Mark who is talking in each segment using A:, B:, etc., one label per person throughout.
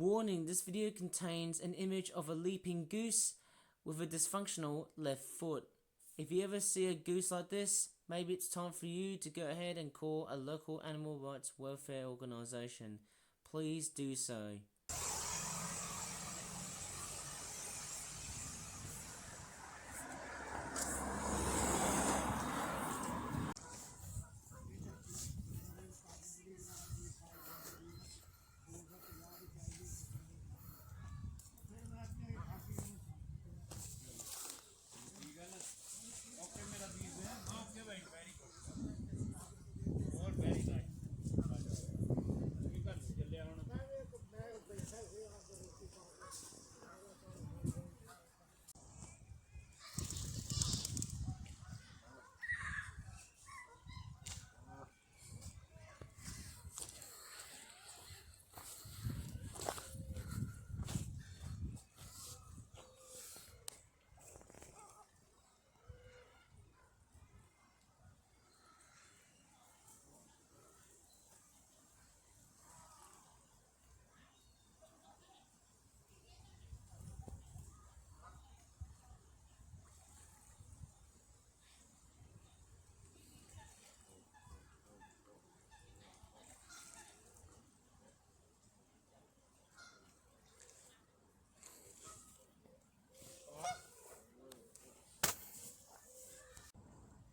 A: Warning, this video contains an image of a leaping goose with a dysfunctional left foot. If you ever see a goose like this, maybe it's time for you to go ahead and call a local animal rights welfare organisation. Please do so.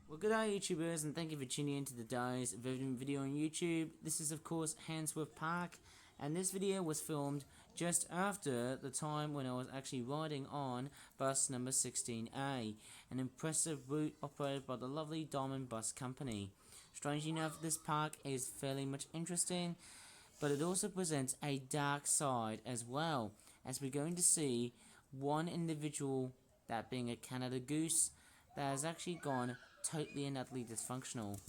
A: Well, good day YouTubers, and thank you for tuning in to today's video on YouTube. This is of course Handsworth Park, and this video was filmed just after the time when I was actually riding on bus number 16A, an impressive route operated by the lovely Diamond Bus Company. Strangely enough, this park is fairly much interesting, but it also presents a dark side as well, as we're going to see one individual, that being a Canada goose, that has actually gone totally and utterly dysfunctional,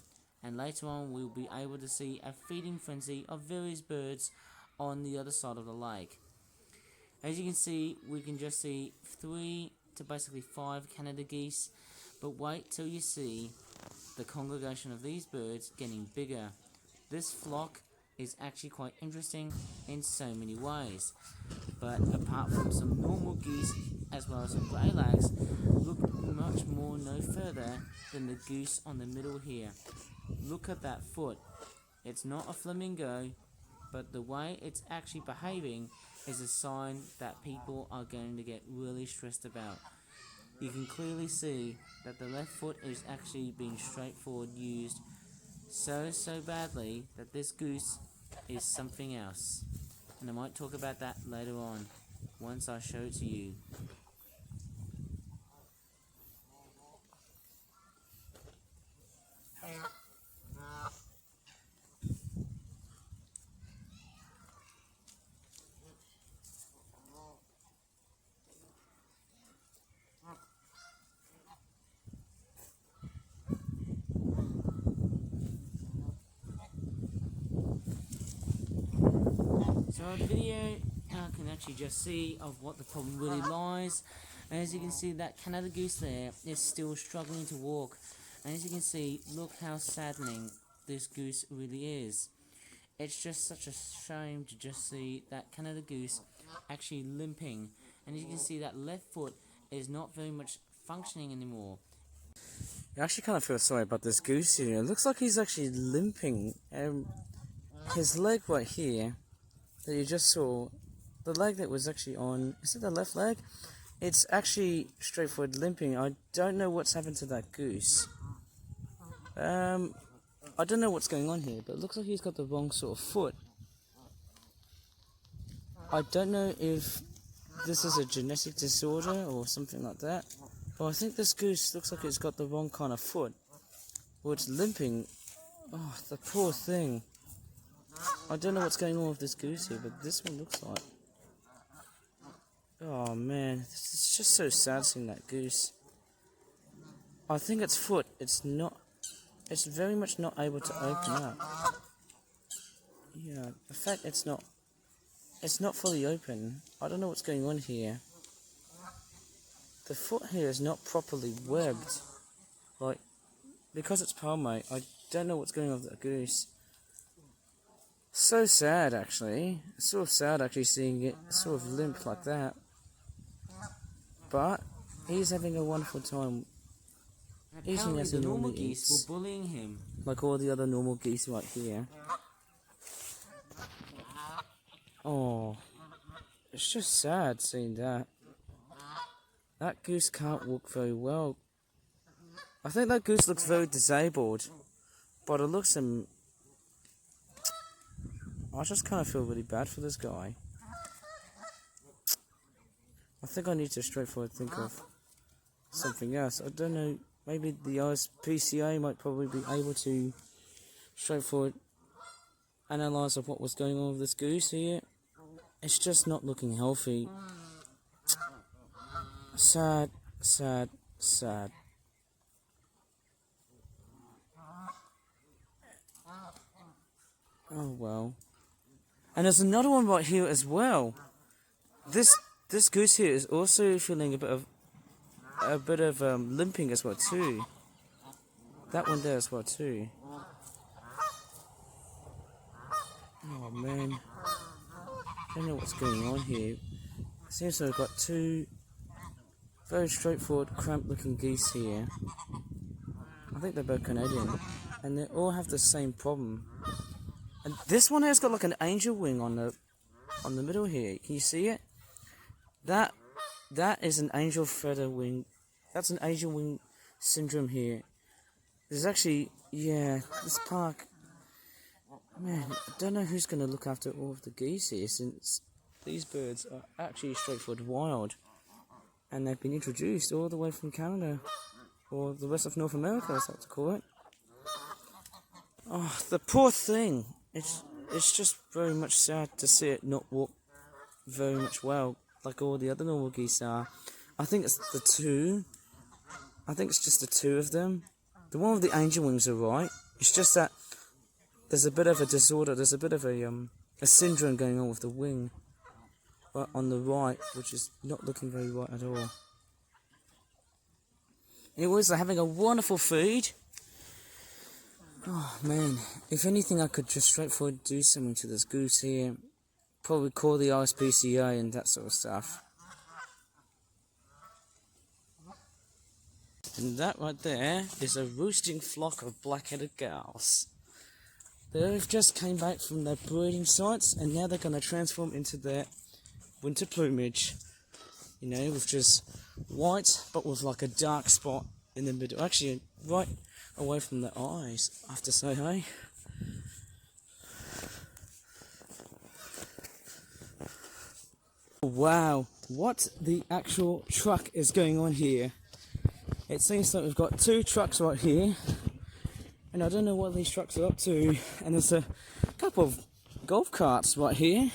A: and later on we'll be able to see a feeding frenzy of various birds on the other side of the lake. As you can see, we can just see 3 to basically 5 Canada geese, but wait till you see the congregation of these birds getting bigger. This flock is actually quite interesting in so many ways, but apart from some normal geese as well as some greylags, look much more no further than the goose on the middle here. Look at that foot. It's not a flamingo, but the way it's actually behaving is a sign that people are going to get really stressed about. You can clearly see that the left foot is actually being straightforward used so badly that this goose is something else, and I might talk about that later on once I show it to you. So the video can actually just see of what the problem really lies. And as you can see, that Canada goose there is still struggling to walk. And as you can see, look how saddening this goose really is. It's just such a shame to just see that Canada goose actually limping. And as you can see, that left foot is not very much functioning anymore. I actually kind of feel sorry about this goose here. It looks like he's actually limping. His leg right here that you just saw, the leg that was actually on, is it the left leg? It's actually straightforward limping. I don't know what's happened to that goose. I don't know what's going on here, but it looks like he's got the wrong sort of foot. I don't know if this is a genetic disorder or something like that, but I think this goose looks like it's got the wrong kind of foot, or it's limping. Oh, the poor thing. I don't know what's going on with this goose here, but this one looks like... Oh man, it's just so sad seeing that goose. I think its foot, it's very much not able to open up. Yeah, the fact it's not fully open. I don't know what's going on here. The foot here is not properly webbed. Like, because it's palmate, I don't know what's going on with that goose. So sad, actually. It's sort of sad, actually, seeing it sort of limp like that. But he's having a wonderful time. Eating as he normally eats. Geese were bullying him. Like all the other normal geese right here. Oh, it's just sad seeing that. That goose can't walk very well. I think that goose looks very disabled. But it looks I just kind of feel really bad for this guy. I think I need to straightforward think of something else. I don't know, maybe the RSPCA might probably be able to straightforward analyse of what was going on with this goose here. It's just not looking healthy. Sad, sad, sad. Oh well. And there's another one right here as well. This goose here is also feeling a bit of limping as well too. That one there as well too. Oh man, I don't know what's going on here. It seems to have got two very straightforward, cramped-looking geese here. I think they're both Canadian, and they all have the same problem. And this one has got like an angel wing on the middle here. Can you see it? That is an angel feather wing. That's an angel wing syndrome here. There's actually, yeah, this park. Man, I don't know who's going to look after all of the geese here, since these birds are actually straightforward wild, and they've been introduced all the way from Canada, or the rest of North America, as I like to call it. Oh, the poor thing. It's just very much sad to see it not walk very much well, like all the other normal geese are. I think it's the two. I think it's just the two of them. The one with the angel wings are right. It's just that there's a bit of a disorder. There's a bit of a syndrome going on with the wing on the right, which is not looking very right at all. Anyways, they're having a wonderful feed. Oh man, if anything I could just straightforward do something to this goose here. Probably call the RSPCA and that sort of stuff. And that right there is a roosting flock of black-headed gulls. They've just came back from their breeding sites, and now they're going to transform into their winter plumage. You know, with just white, but with like a dark spot in the middle. Actually, right away from the eyes, I have to say, hey. Wow, what the actual truck is going on here? It seems like we've got two trucks right here, and I don't know what these trucks are up to. And there's a couple of golf carts right here.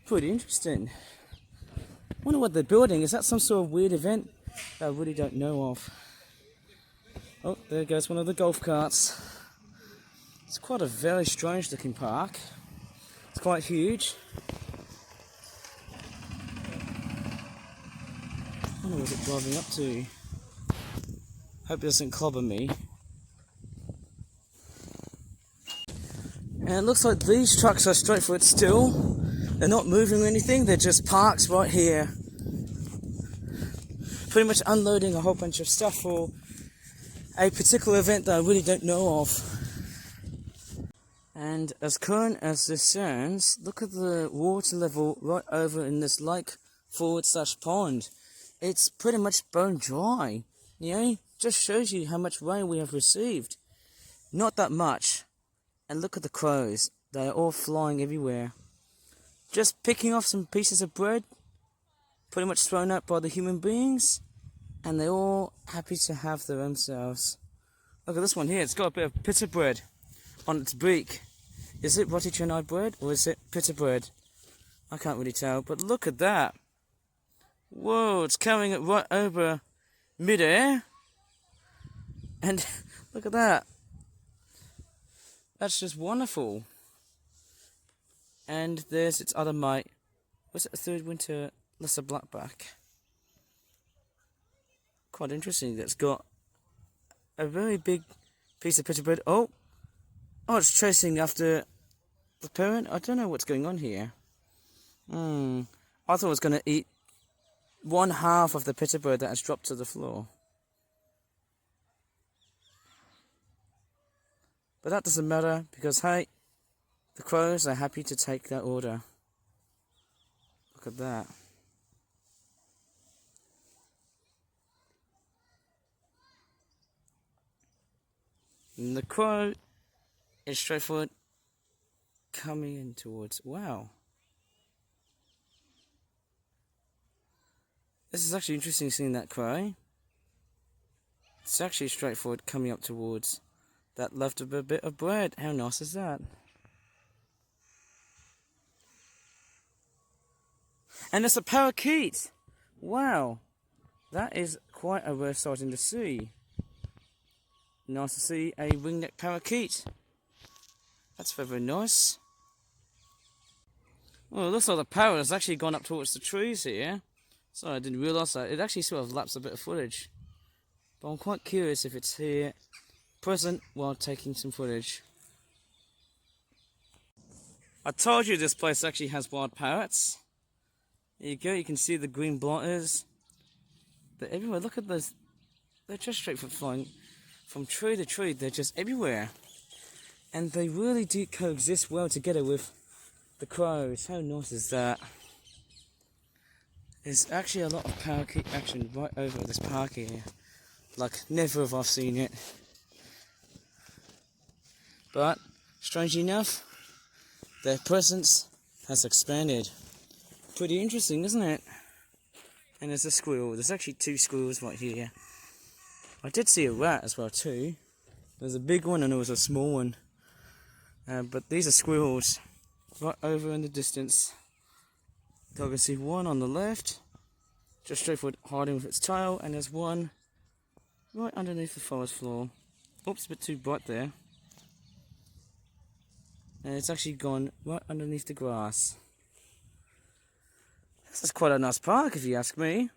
A: Pretty interesting. Wonder what they're building. Is that some sort of weird event that I really don't know of? Oh, there goes one of the golf carts. It's quite a very strange looking park. It's quite huge. I wonder what it's driving up to. Hope it doesn't clobber me. And it looks like these trucks are straightforward still. They're not moving or anything, they're just parked right here. Pretty much unloading a whole bunch of stuff for a particular event that I really don't know of. And as current as this sounds, look at the water level right over in this lake / pond. It's pretty much bone dry. You know, just shows you how much rain we have received. Not that much. And look at the crows. They are all flying everywhere. Just picking off some pieces of bread, pretty much thrown out by the human beings, and they're all happy to have their own selves. Look at this one here. It's got a bit of pita bread on its beak. Is it roti canai bread or is it pita bread? I can't really tell, but look at that. Whoa, it's carrying it right over mid-air. And look at that. That's just wonderful. And there's its other mate. Was it a third winter lesser blackback? Quite interesting. That's got a very big piece of pita bread. Oh, it's chasing after the parent? I don't know what's going on here. I thought it was going to eat one half of the pitta bird that has dropped to the floor. But that doesn't matter because, hey, the crows are happy to take that order. Look at that. And the crow is straightforward coming in towards... Wow. This is actually interesting seeing that crow. It's actually straightforward coming up towards that leftover bit of bread. How nice is that? And it's a parakeet. Wow. That is quite a rare sighting to see. Nice to see a ringneck parakeet. That's very nice. Well, it looks like the parrot has actually gone up towards the trees here. Sorry, I didn't realise that. It actually sort of lapsed a bit of footage. But I'm quite curious if it's here, present, while taking some footage. I told you this place actually has wild parrots. There you go, you can see the green blotters. They're everywhere. Look at those. They're just straight from flying from tree to tree. They're just everywhere. And they really do coexist well together with the crows. How nice is that? There's actually a lot of parakeet action right over this park here. Like, never have I seen it. But, strangely enough, their presence has expanded. Pretty interesting, isn't it? And there's a squirrel. There's actually 2 squirrels right here. I did see a rat as well too. There's a big one and there was a small one. But these are squirrels right over in the distance. I can see one on the left, just straightforward hiding with its tail, and there's one right underneath the forest floor. Oops, a bit too bright there. And it's actually gone right underneath the grass. This is quite a nice park if you ask me.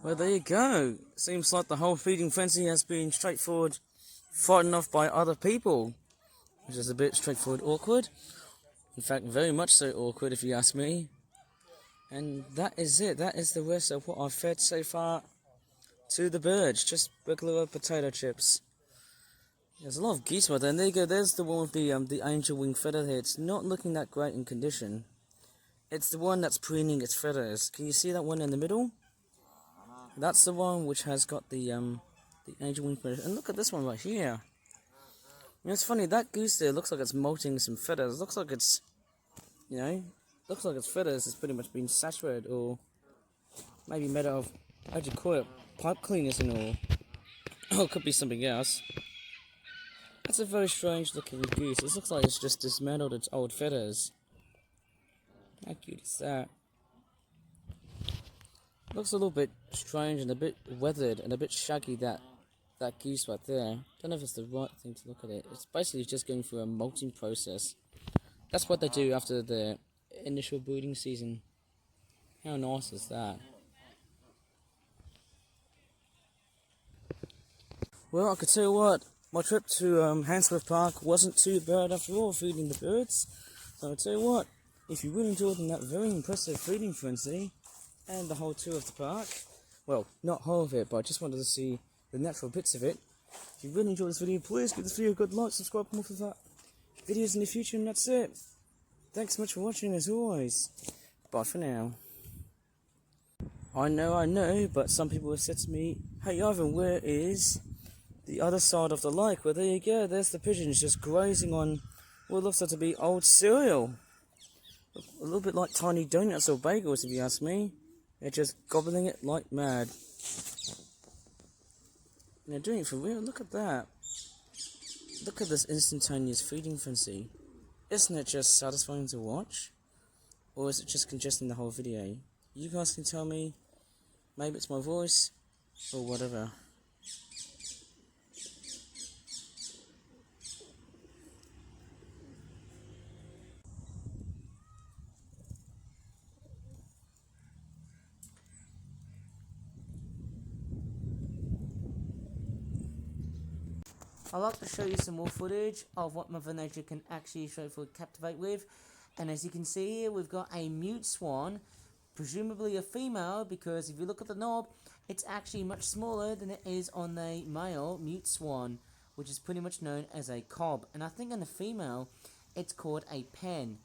A: Well, there you go. Seems like the whole feeding frenzy has been straightforward, fighting off by other people, which is a bit straightforward awkward. In fact, very much so awkward if you ask me. And that is it. That is the rest of what I've fed so far to the birds. Just regular old potato chips. There's a lot of geese right there. And there you go. There's the one with the angel wing feather here. It's not looking that great in condition. It's the one that's preening its feathers. Can you see that one in the middle? That's the one which has got the angel wing feathers. And look at this one right here. You know, it's funny, that goose there looks like it's molting some feathers. Looks like it's, you know, looks like its feathers has pretty much been saturated or maybe made out of, how'd you call it, pipe cleaners and all. Oh, it could be something else. That's a very strange looking goose. It looks like it's just dismantled its old feathers. How cute is that? Looks a little bit strange and a bit weathered and a bit shaggy, that goose right there. Don't know if it's the right thing to look at it. It's basically just going through a molting process. That's what they do after the initial breeding season. How nice is that? Well, I could tell you what, my trip to Handsworth Park wasn't too bad after all, feeding the birds. So I'll tell you what, if you really enjoyed that very impressive feeding frenzy and the whole tour of the park, well, not whole of it, but I just wanted to see the natural bits of it. If you really enjoyed this video, please give this video a good like, subscribe for more for that videos in the future, and that's it. Thanks so much for watching as always. Bye for now. I know, but some people have said to me, hey Ivan, where is the other side of the lake? Well, there you go, there's the pigeons just grazing on what looks like to be old cereal. A little bit like tiny donuts or bagels if you ask me. They're just gobbling it like mad. And they're doing it for real. Look at that. Look at this instantaneous feeding frenzy. Isn't it just satisfying to watch? Or is it just congesting the whole video? You guys can tell me. Maybe it's my voice or whatever. I'd like to show you some more footage of what Mother Nature can actually straightforward captivate with. And as you can see here, we've got a mute swan, presumably a female, because if you look at the knob, it's actually much smaller than it is on the male mute swan, which is pretty much known as a cob. And I think on the female, it's called a pen,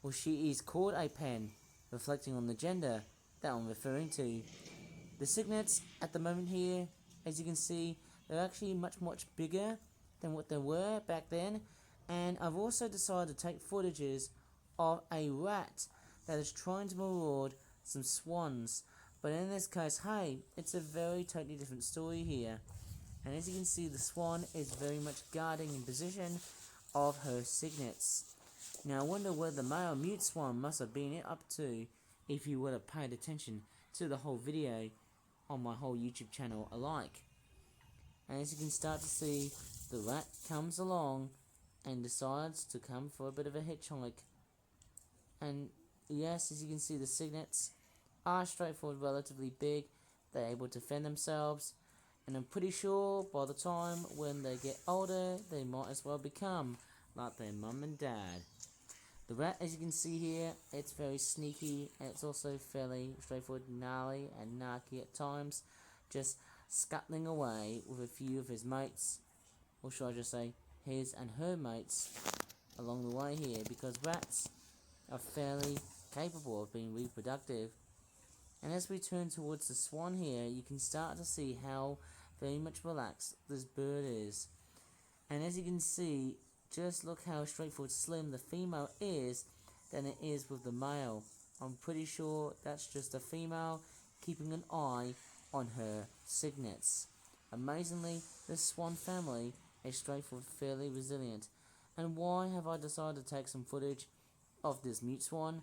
A: or she is called a pen, reflecting on the gender that I'm referring to. The cygnets at the moment here, as you can see, they're actually much bigger than what they were back then. And I've also decided to take footages of a rat that is trying to maraud some swans. But in this case, hey, it's a very totally different story here. And as you can see, the swan is very much guarding in position of her cygnets. Now I wonder where the male mute swan must have been up to if you would have paid attention to the whole video on my whole YouTube channel alike. And as you can start to see, the rat comes along and decides to come for a bit of a hitchhike. And yes, as you can see, the cygnets are straightforward, relatively big. They're able to fend themselves. And I'm pretty sure by the time when they get older, they might as well become like their mum and dad. The rat, as you can see here, it's very sneaky. And it's also fairly straightforward, gnarly and narky at times. Just scuttling away with a few of his mates, or should I just say his and her mates, along the way here, because rats are fairly capable of being reproductive. And as we turn towards the swan here, you can start to see how very much relaxed this bird is. And as you can see, just look how straightforward slim the female is than it is with the male. I'm pretty sure that's just a female keeping an eye on her cygnets. Amazingly, this swan family is straightforward, fairly resilient. And why have I decided to take some footage of this mute swan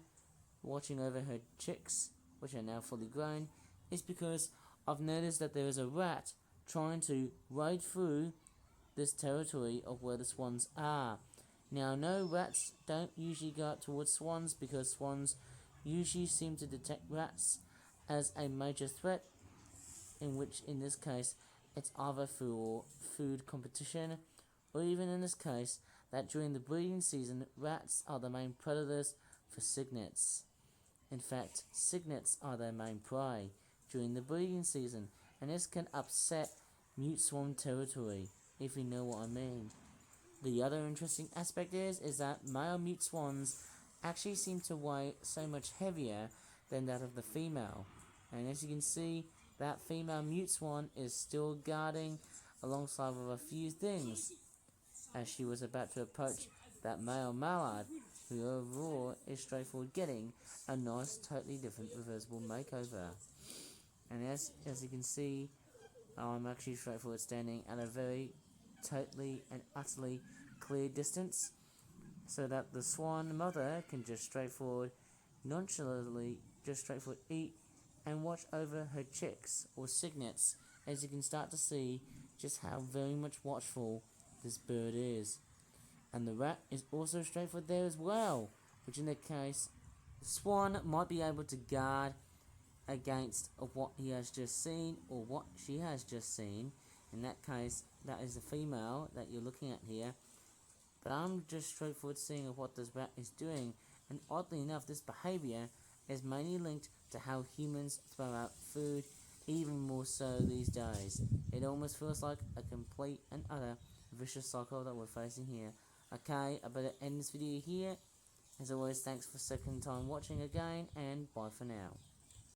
A: watching over her chicks, which are now fully grown, is because I've noticed that there is a rat trying to raid through this territory of where the swans are. Now, no, rats don't usually go up towards swans because swans usually seem to detect rats as a major threat, in this case it's either for food competition, or even in this case that during the breeding season rats are the main predators for cygnets. In fact, cygnets are their main prey during the breeding season, and this can upset mute swan territory, if you know what I mean. The other interesting aspect is that male mute swans actually seem to weigh so much heavier than that of the female. And as you can see, that female mute swan is still guarding alongside with a few things as she was about to approach that male mallard, who overall is straightforward getting a nice, totally different reversible makeover. And as you can see, I'm actually straightforward standing at a very totally and utterly clear distance, so that the swan mother can just straightforward, nonchalantly, just straightforward eat and watch over her chicks or cygnets, as you can start to see just how very much watchful this bird is. And the rat is also straightforward there as well, which in that case, the swan might be able to guard against what he has just seen or what she has just seen. In that case, that is the female that you're looking at here. But I'm just straightforward seeing of what this rat is doing, and oddly enough, this behaviour is mainly linked to how humans throw out food, even more so these days. It almost feels like a complete and utter vicious cycle that we're facing here. Okay, I better end this video here. As always, thanks for second time watching again, and bye for now.